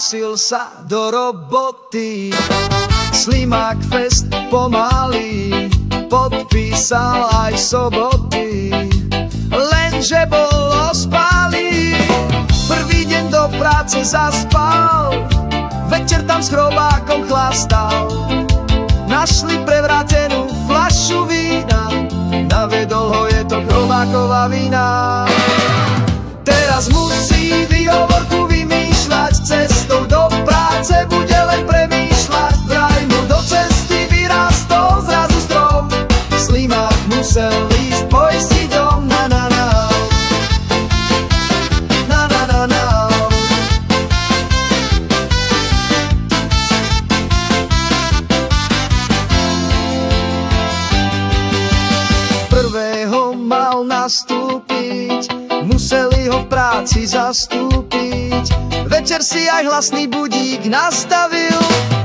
hlásil sa do roboty. Slimák fest pomaly podpísal aj soboty, lenže bol ospalý. Prvý deň do práce zaspal, večer tam s chrobákom chlastal. Našli prevrátenú fľašu vína, navedol ho, je to chrobáková vina. Teraz musí výhovorku vymýšľať, cestou do práce bude len premýšľať. Vraj mu do cesty vyrástol zrazu strom, Slimák musel ísť poistiť dom. Na na na, na na na na. Prvého mal nastúpiť, museli ho v práci zastúpiť. Večer si aj hlasný budík nastavil,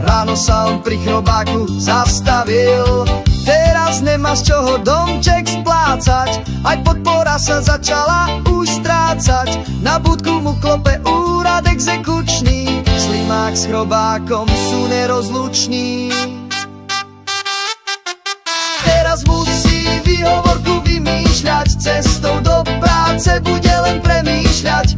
ráno sa on pri chrobáku zastavil. Teraz nemá z čoho domček splácať, aj podpora sa začala už strácať. Na budku mu klope úrad exekučný, Slimák s chrobákom sú nerozluční. Teraz musí výhovorku vymýšľať, cestou do práce bude len premýšľať.